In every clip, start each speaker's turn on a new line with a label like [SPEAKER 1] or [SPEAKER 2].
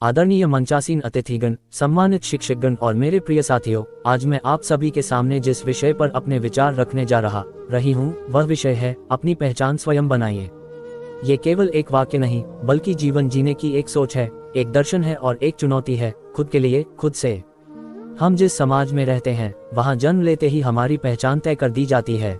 [SPEAKER 1] आदरणीय मंचासीन अतिथिगण, सम्मानित शिक्षकगण और मेरे प्रिय साथियों, आज मैं आप सभी के सामने जिस विषय पर अपने विचार रखने जा रही हूँ वह विषय है अपनी पहचान स्वयं बनाइए। ये केवल एक वाक्य नहीं बल्कि जीवन जीने की एक सोच है, एक दर्शन है और एक चुनौती है खुद के लिए, खुद से। हम जिस समाज में रहते हैं वहाँ जन्म लेते ही हमारी पहचान तय कर दी जाती है।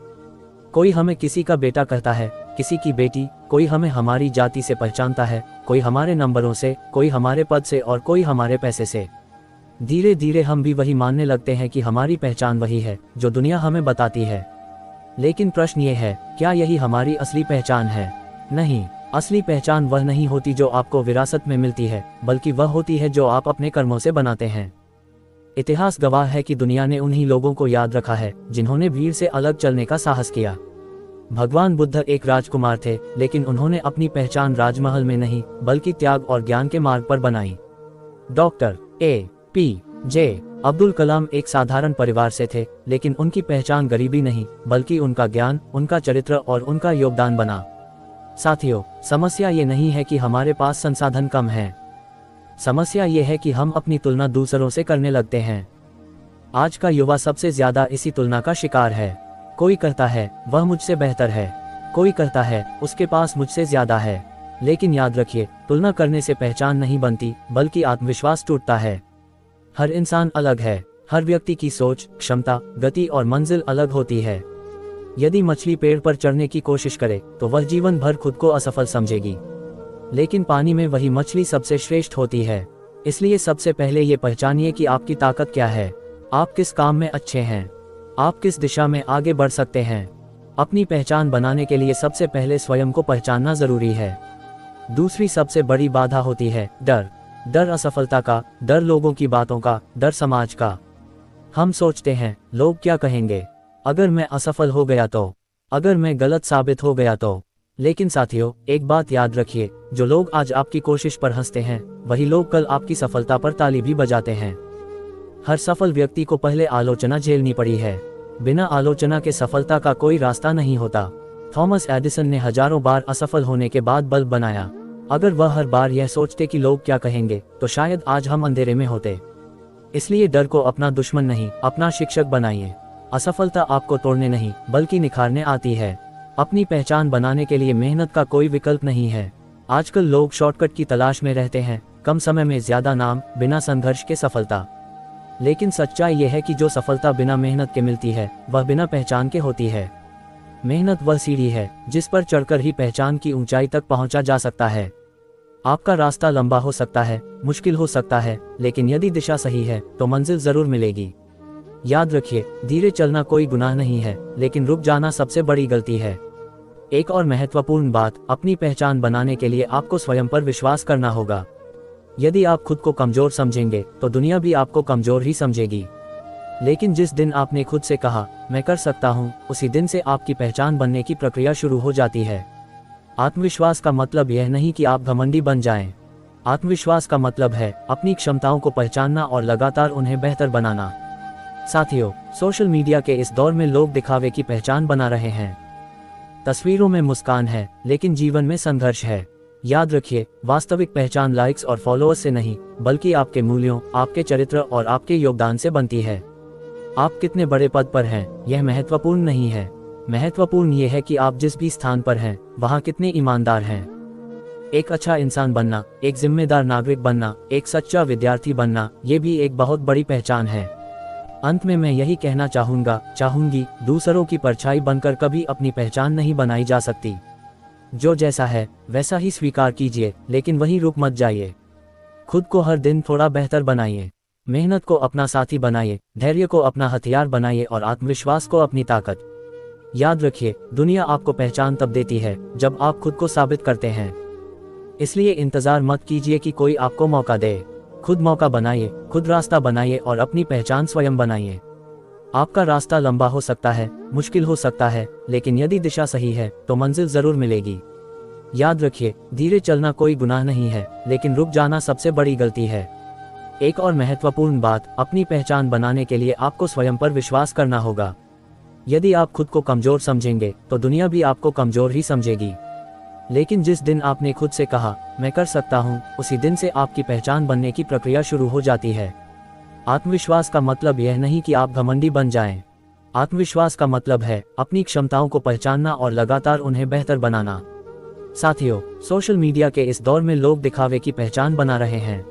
[SPEAKER 1] कोई हमें किसी का बेटा कहता है, किसी की बेटी, कोई हमें हमारी जाति से पहचानता है, कोई हमारे नंबरों से, कोई हमारे पद से और कोई हमारे पैसे से। धीरे धीरे हम भी वही मानने लगते हैं कि हमारी पहचान वही है जो दुनिया हमें बताती है। लेकिन प्रश्न ये है, क्या यही हमारी असली पहचान है? नहीं, असली पहचान वह नहीं होती जो आपको विरासत में मिलती है, बल्कि वह होती है जो आप अपने कर्मों से बनाते हैं। इतिहास गवाह है कि दुनिया ने उन्हीं लोगों को याद रखा है जिन्होंने भीड़ से अलग चलने का साहस किया। भगवान बुद्ध एक राजकुमार थे, लेकिन उन्होंने अपनी पहचान राजमहल में नहीं बल्कि त्याग और ज्ञान के मार्ग पर बनाई। Doctor APJ. अब्दुल कलाम एक साधारण परिवार से थे, लेकिन उनकी पहचान गरीबी नहीं बल्कि उनका ज्ञान, उनका चरित्र और उनका योगदान बना। साथियों, समस्या ये नहीं है कि हमारे पास संसाधन कम हैं। समस्या ये है कि हम अपनी तुलना दूसरों से करने लगते हैं। आज का युवा सबसे ज्यादा इसी तुलना का शिकार है। कोई कहता है वह मुझसे बेहतर है, कोई कहता है उसके पास मुझसे ज्यादा है। लेकिन याद रखिए, तुलना करने से पहचान नहीं बनती बल्कि आत्मविश्वास टूटता है। हर इंसान अलग है, हर व्यक्ति की सोच, क्षमता, गति और मंजिल अलग होती है। यदि मछली पेड़ पर चढ़ने की कोशिश करे तो वह जीवन भर खुद को असफल समझेगी, लेकिन पानी में वही मछली सबसे श्रेष्ठ होती है। इसलिए सबसे पहले ये पहचानिए कि आपकी ताकत क्या है, आप किस काम में अच्छे हैं, आप किस दिशा में आगे बढ़ सकते हैं। अपनी पहचान बनाने के लिए सबसे पहले स्वयं को पहचानना जरूरी है। दूसरी सबसे बड़ी बाधा होती है डर। डर असफलता का, डर लोगों की बातों का, डर समाज का। हम सोचते हैं, लोग क्या कहेंगे अगर मैं असफल हो गया तो, अगर मैं गलत साबित हो गया तो। लेकिन साथियों, एक बात याद रखिए, जो लोग आज आपकी कोशिश पर हंसते हैं वही लोग कल आपकी सफलता पर ताली भी बजाते हैं। हर सफल व्यक्ति को पहले आलोचना झेलनी पड़ी है। बिना आलोचना के सफलता का कोई रास्ता नहीं होता। थॉमस एडिसन ने हजारों बार असफल होने के बाद बल्ब बनाया। अगर वह हर बार यह सोचते कि लोग क्या कहेंगे तो शायद आज हम अंधेरे में होते। इसलिए डर को अपना दुश्मन नहीं, अपना शिक्षक बनाइए। असफलता आपको तोड़ने नहीं बल्कि निखारने आती है। अपनी पहचान बनाने के लिए मेहनत का कोई विकल्प नहीं है। आजकल लोग शॉर्टकट की तलाश में रहते हैं, कम समय में ज्यादा नाम, बिना संघर्ष के सफलता। लेकिन सच्चाई यह है कि जो सफलता बिना मेहनत के मिलती है वह बिना पहचान के होती है। मेहनत वह सीढ़ी है जिस पर चढ़कर ही पहचान की ऊंचाई तक पहुंचा जा सकता है। आपका रास्ता लंबा हो सकता है, मुश्किल हो सकता है, लेकिन यदि दिशा सही है तो मंजिल जरूर मिलेगी। याद रखिए, धीरे चलना कोई गुनाह नहीं है, लेकिन रुक जाना सबसे बड़ी गलती है। एक और महत्वपूर्ण बात, अपनी पहचान बनाने के लिए आपको स्वयं पर विश्वास करना होगा। यदि आप खुद को कमजोर समझेंगे तो दुनिया भी आपको कमजोर ही समझेगी। लेकिन जिस दिन आपने खुद से कहा मैं कर सकता हूँ, उसी दिन से आपकी पहचान बनने की प्रक्रिया शुरू हो जाती है। आत्मविश्वास का मतलब यह नहीं कि आप घमंडी बन जाएं। आत्मविश्वास का मतलब है अपनी क्षमताओं को पहचानना और लगातार उन्हें बेहतर बनाना। साथियों, सोशल मीडिया के इस दौर में लोग दिखावे की पहचान बना रहे हैं। तस्वीरों में मुस्कान है लेकिन जीवन में संघर्ष है। याद रखिए, वास्तविक पहचान लाइक्स और फॉलोअर्स से नहीं बल्कि आपके मूल्यों, आपके चरित्र और आपके योगदान से बनती है। आप कितने बड़े पद पर हैं यह महत्वपूर्ण नहीं है। महत्वपूर्ण यह है कि आप जिस भी स्थान पर हैं वहाँ कितने ईमानदार हैं। एक अच्छा इंसान बनना, एक जिम्मेदार नागरिक बनना, एक सच्चा विद्यार्थी बनना, ये भी एक बहुत बड़ी पहचान है। अंत में मैं यही कहना चाहूंगी, दूसरों की परछाई बनकर कभी अपनी पहचान नहीं बनाई जा सकती। जो जैसा है वैसा ही स्वीकार कीजिए, लेकिन वहीं रुक मत जाइए। खुद को हर दिन थोड़ा बेहतर बनाइए। मेहनत को अपना साथी बनाइए, धैर्य को अपना हथियार बनाइए और आत्मविश्वास को अपनी ताकत। याद रखिए, दुनिया आपको पहचान तब देती है जब आप खुद को साबित करते हैं। इसलिए इंतजार मत कीजिए कि कोई आपको मौका दे। खुद मौका बनाइए, खुद रास्ता बनाइए और अपनी पहचान स्वयं बनाइए। आपका रास्ता लंबा हो सकता है, मुश्किल हो सकता है, लेकिन यदि दिशा सही है तो मंजिल जरूर मिलेगी। याद रखिए, धीरे चलना कोई गुनाह नहीं है, लेकिन रुक जाना सबसे बड़ी गलती है। एक और महत्वपूर्ण बात, अपनी पहचान बनाने के लिए आपको स्वयं पर विश्वास करना होगा। यदि आप खुद को कमजोर समझेंगे तो दुनिया भी आपको कमजोर ही समझेगी। लेकिन जिस दिन आपने खुद से कहा मैं कर सकता हूँ, उसी दिन से आपकी पहचान बनने की प्रक्रिया शुरू हो जाती है। आत्मविश्वास का मतलब यह नहीं कि आप घमंडी बन जाएं। आत्मविश्वास का मतलब है अपनी क्षमताओं को पहचानना और लगातार उन्हें बेहतर बनाना। साथियों, सोशल मीडिया के इस दौर में लोग दिखावे की पहचान बना रहे हैं।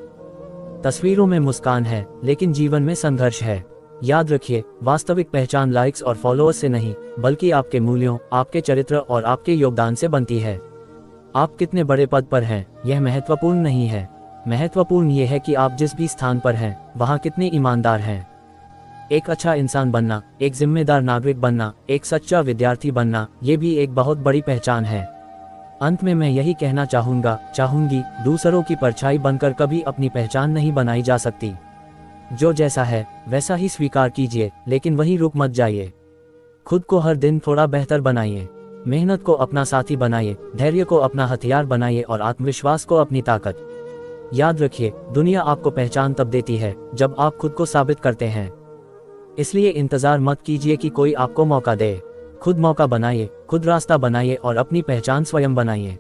[SPEAKER 1] तस्वीरों में मुस्कान है, लेकिन जीवन में संघर्ष है। याद रखिए, वास्तविक पहचान लाइक्स और फॉलोअर्स से नहीं, बल्कि आपके मूल्यों, आपके चरित्र और आपके योगदान से बनती है। आप कितने बड़े पद पर हैं, यह महत्वपूर्ण नहीं है। महत्वपूर्ण यह है कि आप जिस भी स्थान पर हैं, वहां कितने ईमानदार हैं। एक अच्छा इंसान बनना, एक जिम्मेदार नागरिक बनना, एक सच्चा विद्यार्थी बनना, ये भी एक बहुत बड़ी पहचान है। अंत में मैं यही कहना चाहूंगी, दूसरों की परछाई बनकर कभी अपनी पहचान नहीं बनाई जा सकती। जो जैसा है वैसा ही स्वीकार कीजिए, लेकिन वहीं रुक मत जाइए। खुद को हर दिन थोड़ा बेहतर बनाइए। मेहनत को अपना साथी बनाइए, धैर्य को अपना हथियार बनाइए और आत्मविश्वास को अपनी ताकत। याद रखिए, दुनिया आपको पहचान तब देती है जब आप खुद को साबित करते हैं। इसलिए इंतजार मत कीजिए कि कोई आपको मौका दे। खुद मौका बनाइए, खुद रास्ता बनाइए और अपनी पहचान स्वयं बनाइए।